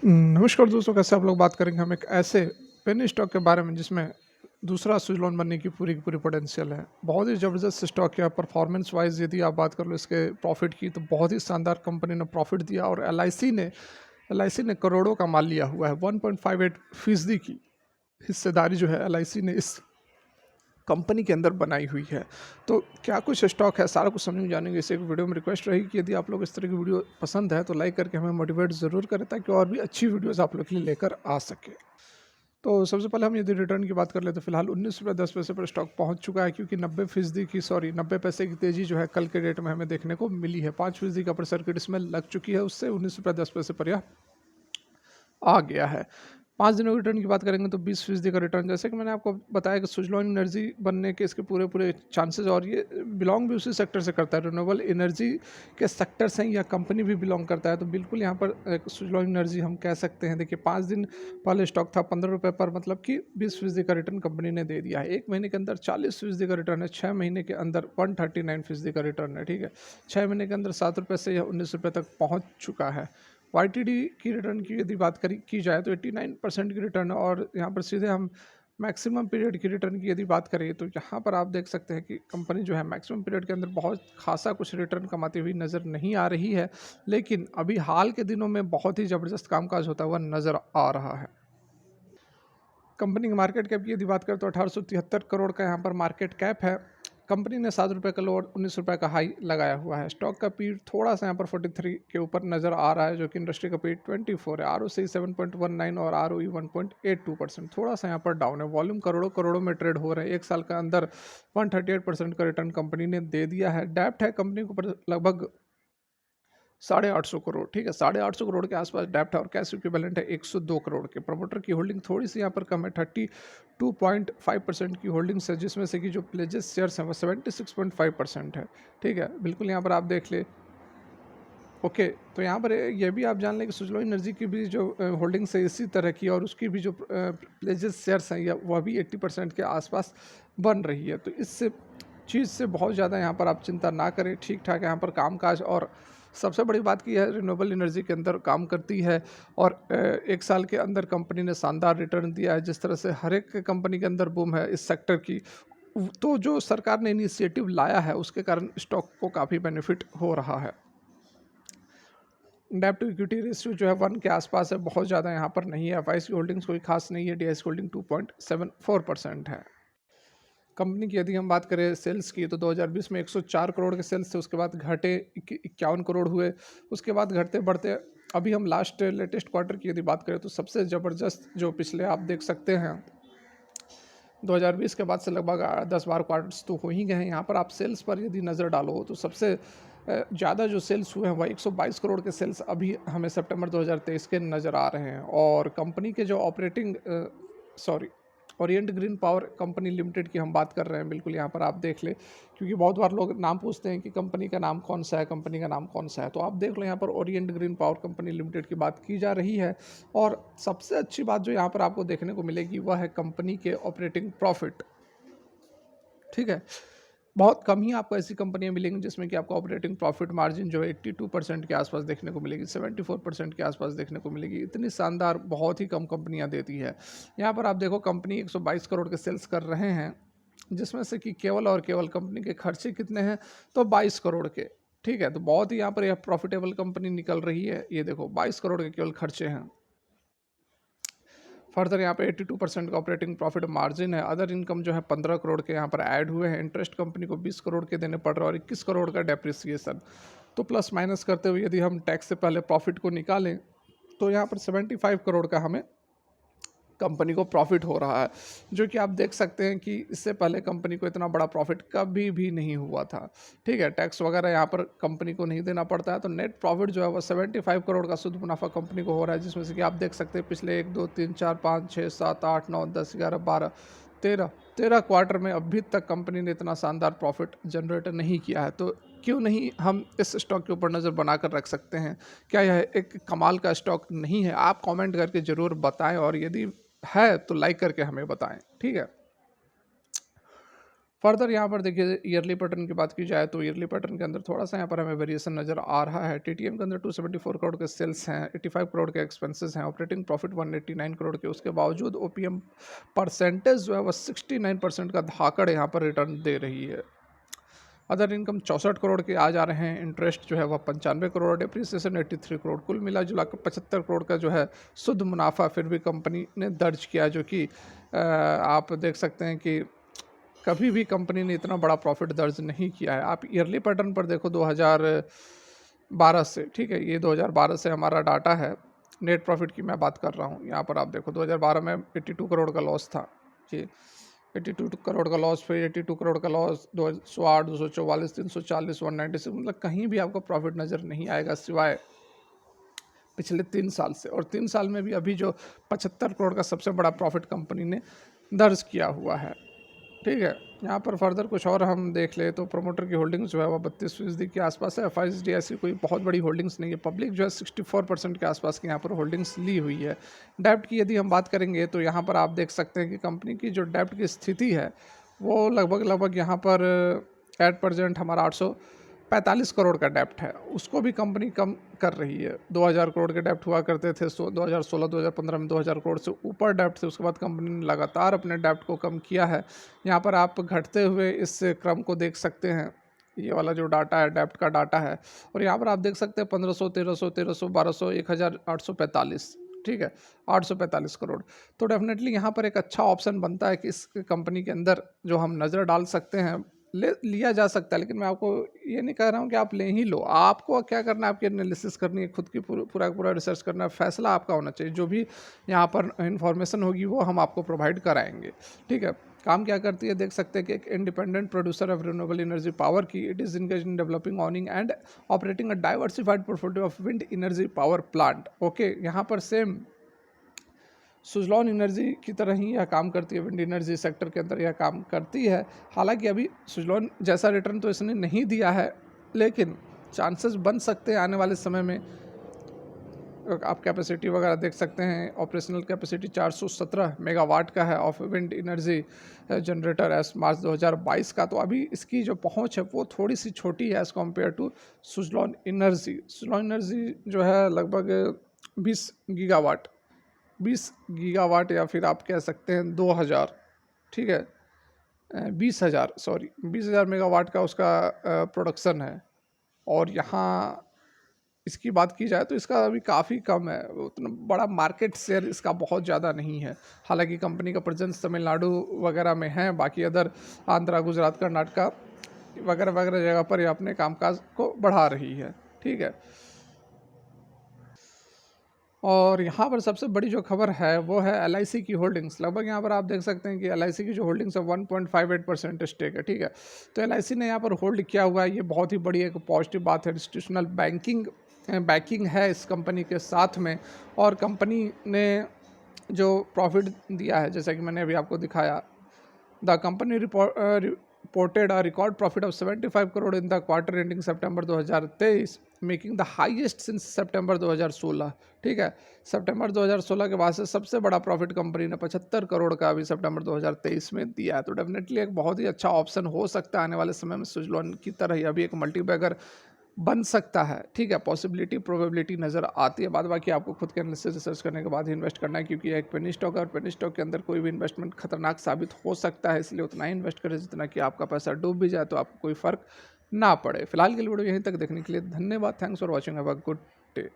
नमस्कार दोस्तों, कैसे आप लोग। बात करेंगे हम एक ऐसे पेनी स्टॉक के बारे में जिसमें दूसरा स्विट्ज़रलैंड बनने की पूरी पोटेंशियल है। बहुत ही ज़बरदस्त स्टॉक है। परफॉर्मेंस वाइज यदि आप बात कर लो इसके प्रॉफिट की, तो बहुत ही शानदार कंपनी ने प्रॉफिट दिया और एल आई सी ने करोड़ों का माल लिया हुआ है। 1.58% की हिस्सेदारी जो है एल आई सी ने इस कंपनी के अंदर बनाई हुई है। तो क्या कुछ स्टॉक है, सारा कुछ समझ में जानेंगे इस एक वीडियो में। रिक्वेस्ट रहेगी कि यदि आप लोग इस तरह की वीडियो पसंद है तो लाइक करके हमें मोटिवेट ज़रूर करें, ताकि और भी अच्छी वीडियोस आप लोग के लिए लेकर आ सके। तो सबसे पहले हम यदि रिटर्न की बात कर ले तो फिलहाल 19 रुपये 10 पैसे पर स्टॉक पहुंच चुका है, क्योंकि 90 पैसे की तेज़ी जो है कल के डेट में हमें देखने को मिली है। 5% का अपर सर्किट इसमें लग चुकी है, उससे 19 रुपये 10 पैसे पर यह आ गया है। 5 दिनों की रिटर्न की बात करेंगे तो 20% का रिटर्न, जैसे कि मैंने आपको बताया कि स्विट्ज़रलैंड एनर्जी बनने के इसके पूरे चांसेस, और ये बिलोंग भी उसी सेक्टर से करता है। रिन्यूएबल एनर्जी के सेक्टर से ही यह कंपनी भी बिलोंग करता है, तो बिल्कुल यहाँ पर एक स्विट्ज़रलैंड एनर्जी हम कह सकते हैं। देखिए, 5 दिन पहले स्टॉक था 15 रुपये पर, मतलब कि 20% का रिटर्न कंपनी ने दे दिया है। 1 महीने के अंदर 40% का रिटर्न है, 6 महीने के अंदर 139% का रिटर्न है। ठीक है, 6 महीने के अंदर 7 रुपये से यह 19 रुपये तक पहुँच चुका है। वाईटीडी की रिटर्न की यदि बात की जाए तो 89% की रिटर्न है, और यहाँ पर सीधे हम मैक्सिमम पीरियड की रिटर्न की यदि बात करें तो यहाँ पर आप देख सकते हैं कि कंपनी जो है मैक्सिमम पीरियड के अंदर बहुत खासा कुछ रिटर्न कमाती हुई नज़र नहीं आ रही है, लेकिन अभी हाल के दिनों में बहुत ही ज़बरदस्त कामकाज होता हुआ नज़र आ रहा है। कंपनी की मार्केट कैप की यदि बात करें तो 1873 करोड़ का यहाँ पर मार्केट कैप है। कंपनी ने 7 रुपये का लो और 19 रुपये का हाई लगाया हुआ है। स्टॉक का पी थोड़ा सा यहाँ पर 43 के ऊपर नज़र आ रहा है, जो कि इंडस्ट्री का पी 24 है। आर ओ सी 7.19 और आर ओ ई 1.82%, थोड़ा सा यहाँ पर डाउन है। वॉल्यूम करोड़ों करोड़ों में ट्रेड हो रहे हैं। एक साल के अंदर 138% का रिटर्न कंपनी ने दे दिया है। डेप्ट है कंपनी के ऊपर लगभग 850 करोड़। ठीक है, 850 करोड़ के आसपास डेप्ट है, और कैश इक्विवेलेंट है 102 करोड़ के। प्रमोटर की होल्डिंग थोड़ी सी यहाँ पर कम है, 32.5% की होल्डिंग्स है, जिसमें से कि जो प्लेजेस शेयर्स हैं वो 76.5% है। ठीक है, बिल्कुल यहाँ पर आप देख ले। ओके, तो यहाँ पर ये भी आप जान लें कि सुजलॉन एनर्जी की भी जो होल्डिंग्स है इसी तरह की, और उसकी भी जो प्लेजेस शेयर्स हैं या वह भी 80% के आसपास बन रही है। तो इस चीज़ से बहुत ज़्यादा यहाँ पर आप चिंता ना करें। ठीक ठाक यहाँ पर कामकाज, और सबसे बड़ी बात की है रिन्यूएबल एनर्जी के अंदर काम करती है, और एक साल के अंदर कंपनी ने शानदार रिटर्न दिया है। जिस तरह से हर एक कंपनी के अंदर बूम है इस सेक्टर की, तो जो सरकार ने इनिशिएटिव लाया है उसके कारण स्टॉक को काफ़ी बेनिफिट हो रहा है। डेब्ट टू इक्विटी रेशियो जो है 1 के आसपास है, बहुत ज़्यादा यहाँ पर नहीं है। एफआईएस की होल्डिंग्स कोई खास नहीं है। डीआईएस होल्डिंग 2.74% है। कंपनी की यदि हम बात करें सेल्स की, तो 2020 में 104 करोड़ के सेल्स थे, उसके बाद घटे 51 करोड़ हुए, उसके बाद घटते बढ़ते अभी हम लास्ट लेटेस्ट क्वार्टर की यदि बात करें तो सबसे ज़बरदस्त जो पिछले आप देख सकते हैं 2020 के बाद से लगभग 10-12 क्वार्टर्स तो हो ही गए हैं। यहाँ पर आप सेल्स पर यदि नज़र डालो तो सबसे ज़्यादा जो सेल्स हुए हैं वह 122 करोड़ के सेल्स अभी हमें सितंबर 2023 के नज़र आ रहे हैं। और कंपनी के जो sorry Orient green power company limited की हम बात कर रहे हैं, बिल्कुल यहाँ पर आप देख ले, क्योंकि बहुत बार लोग नाम पूछते हैं कि कंपनी का नाम कौन सा है, कंपनी का नाम कौन सा है। तो आप देख लो यहाँ पर Orient green power company limited की बात की जा रही है। और सबसे अच्छी बात जो यहाँ पर आपको देखने को मिलेगी वह है कंपनी के ऑपरेटिंग प्रॉफिट। ठीक है, बहुत कम ही आपको ऐसी कंपनियां मिलेंगी जिसमें कि आपको ऑपरेटिंग प्रॉफिट मार्जिन जो है 82% के आसपास देखने को मिलेगी, 74% के आसपास देखने को मिलेगी। इतनी शानदार बहुत ही कम कंपनियां देती है। यहाँ पर आप देखो कंपनी 122 करोड़ के सेल्स कर रहे हैं, जिसमें से कि केवल और केवल कंपनी के खर्चे कितने हैं, तो 22 करोड़ के। ठीक है, तो बहुत ही यहाँ पर यह प्रॉफिटेबल कंपनी निकल रही है। ये देखो 22 करोड़ के केवल खर्चे हैं। फर्दर यहाँ पे 82% का ऑपरेटिंग प्रॉफिट मार्जिन है। अदर इनकम जो है 15 करोड़ के यहाँ पर ऐड हुए हैं। इंटरेस्ट कंपनी को 20 करोड़ के देने पड़ रहे हैं, और 21 करोड़ का डेप्रिसिएशन। तो प्लस माइनस करते हुए यदि हम टैक्स से पहले प्रॉफिट को निकालें तो यहाँ पर 75 करोड़ का हमें कंपनी को प्रॉफिट हो रहा है, जो कि आप देख सकते हैं कि इससे पहले कंपनी को इतना बड़ा प्रॉफिट कभी भी नहीं हुआ था। ठीक है, टैक्स वगैरह यहाँ पर कंपनी को नहीं देना पड़ता है, तो नेट प्रॉफिट जो है वो 75 करोड़ का शुद्ध मुनाफा कंपनी को हो रहा है, जिसमें से कि आप देख सकते हैं पिछले 1 2 3 4 5 6 7 8 9 10 11 12 13 क्वार्टर में अभी तक कंपनी ने इतना शानदार प्रॉफिट जनरेट नहीं किया है। तो क्यों नहीं हम इस स्टॉक के ऊपर नज़र बनाकर रख सकते हैं? क्या यह एक कमाल का स्टॉक नहीं है? आप कमेंट करके ज़रूर बताएं, और यदि है तो लाइक करके हमें बताएं। ठीक है, फर्दर यहाँ पर देखिए ईयरली पैटर्न की बात की जाए तो ईयरली पैटर्न के अंदर थोड़ा सा यहाँ पर हमें वेरिएशन नजर आ रहा है। टीटीएम के अंदर 274 करोड़ के सेल्स हैं, 85 करोड़ के एक्सपेंसेस हैं, ऑपरेटिंग प्रॉफिट 189 करोड़ के, उसके बावजूद ओपीएम परसेंटेज जो है वह 69% का धाकड़ यहाँ पर रिटर्न दे रही है। अदर इनकम 64 करोड़ के आ जा रहे हैं, इंटरेस्ट जो है वह 95 करोड़, डिप्रिसिएशन 83 करोड़, कुल मिला जुला कर 75 करोड़ का जो है शुद्ध मुनाफा फिर भी कंपनी ने दर्ज किया, जो कि आप देख सकते हैं कि कभी भी कंपनी ने इतना बड़ा प्रॉफिट दर्ज नहीं किया है। आप ईयरली पैटर्न पर देखो 2012 से, ठीक है, ये 2012 से हमारा डाटा है, नेट प्रॉफिट की मैं बात कर रहा हूँ। यहाँ पर आप देखो 2012 में 82 करोड़ का लॉस था जी, 82 करोड़ का लॉस, फिर 82 करोड़ का लॉस, 208, 244, 340, 196, मतलब कहीं भी आपको प्रॉफिट नज़र नहीं आएगा सिवाय पिछले 3 साल से। और 3 साल में भी अभी जो 75 करोड़ का सबसे बड़ा प्रॉफिट कंपनी ने दर्ज किया हुआ है, ठीक है। यहाँ पर फर्दर कुछ और हम देख ले तो प्रमोटर की होल्डिंग्स जो है वह 32% के आसपास है। एफआईडी ऐसी कोई बहुत बड़ी होल्डिंग्स नहीं है। पब्लिक जो है 64% के आसपास की यहाँ पर होल्डिंग्स ली हुई है। डेप्ट की यदि हम बात करेंगे तो यहाँ पर आप देख सकते हैं कि कंपनी की जो डेप्ट की स्थिति है वो लगभग यहाँ पर एट प्रेजेंट हमारा 845 करोड़ का डेप्ट है, उसको भी कंपनी कम कर रही है। 2000 करोड़ के डेप्ट हुआ करते थे 2016-2015 में, 2000 करोड़ से ऊपर डेप्ट थे। उसके बाद कंपनी ने लगातार अपने डेप्ट को कम किया है। यहाँ पर आप घटते हुए इस क्रम को देख सकते हैं, ये वाला जो डाटा है डेप्ट का डाटा है, और यहाँ पर आप देख सकते हैं 1500, 1300, 1300, 1200, 1845, ठीक है, 845 करोड़। तो डेफिनेटली यहाँ पर एक अच्छा ऑप्शन बनता है कि इस कंपनी के अंदर जो हम नज़र डाल सकते हैं, लिया जा सकता है। लेकिन मैं आपको ये नहीं कह रहा हूँ कि आप ले ही लो, आपको क्या करना है, आपकी एनालिसिस करनी है, खुद की पूरा रिसर्च करना है, फैसला आपका होना चाहिए। जो भी यहाँ पर इंफॉर्मेशन होगी वो हम आपको प्रोवाइड कराएंगे, ठीक है। काम क्या करती है देख सकते हैं कि एक independent producer of renewable energy power की, it is engage in developing, owning and operating a diversified portfolio of wind energy power plant. Okay, यहाँ पर सेम सुजलॉन एनर्जी की तरह ही यह काम करती है, विंड एनर्जी सेक्टर के अंदर यह काम करती है। हालांकि अभी सुजलॉन जैसा रिटर्न तो इसने नहीं दिया है, लेकिन चांसेस बन सकते हैं आने वाले समय में। आप कैपेसिटी वगैरह देख सकते हैं, ऑपरेशनल कैपेसिटी 417 मेगावाट का है of wind energy generator as March 2022 का। तो अभी इसकी जो पहुंच है वो थोड़ी सी छोटी है as compare to Suzlon Energy. Suzlon Energy जो है लगभग 20 गीगावाट, 20 गीगावाट या फिर आप कह सकते हैं 2000, ठीक है, 20,000 मेगावाट का उसका प्रोडक्शन है। और यहाँ इसकी बात की जाए तो इसका अभी काफ़ी कम है, उतना बड़ा मार्केट शेयर इसका बहुत ज़्यादा नहीं है। हालांकि कंपनी का प्रेजेंस तमिलनाडु वगैरह में है, बाकी अदर आंध्रा, गुजरात, कर्नाटका वगैरह वगैरह जगह पर ये अपने कामकाज को बढ़ा रही है, ठीक है। और यहाँ पर सबसे बड़ी जो खबर है वो है एलआईसी की होल्डिंग्स। लगभग यहाँ पर आप देख सकते हैं कि एलआईसी की जो होल्डिंग्स है 1.58% स्टेक है, ठीक है। तो एलआईसी ने यहाँ पर होल्ड किया हुआ है, ये बहुत ही बड़ी एक पॉजिटिव बात है। इंस्टीट्यूशनल बैकिंग है इस कंपनी के साथ में, और कंपनी ने जो प्रॉफिट दिया है जैसा कि मैंने अभी आपको दिखाया, the company reported a record profit of 75 crore in the quarter ending September 2023, making the highest since सितंबर 2016, ठीक है। सितंबर 2016 के बाद से सबसे बड़ा प्रॉफिट कंपनी ने 75 करोड़ का अभी सितंबर 2023 में दिया है। तो डेफिनेटली एक बहुत ही अच्छा ऑप्शन हो सकता है आने वाले समय में। सुजलॉन की तरह ही अभी एक मल्टीबैगर बन सकता है, ठीक है। पॉसिबिलिटी प्रोबेबिलिटी नज़र आती है, बाद बाकी आपको खुद के एनालिसिस रिसर्च करने के बाद ही इन्वेस्ट करना है, क्योंकि यह एक पेनी स्टॉक है और पेनी स्टॉक के अंदर कोई भी इन्वेस्टमेंट खतरनाक साबित हो सकता है। इसलिए उतना ही इन्वेस्ट करें जितना कि आपका पैसा डूब भी जाए तो आपको कोई फ़र्क ना पड़े। फिलहाल के लिए वीडियो यहीं तक देखने के लिए धन्यवाद। Thanks for watching, have a good day.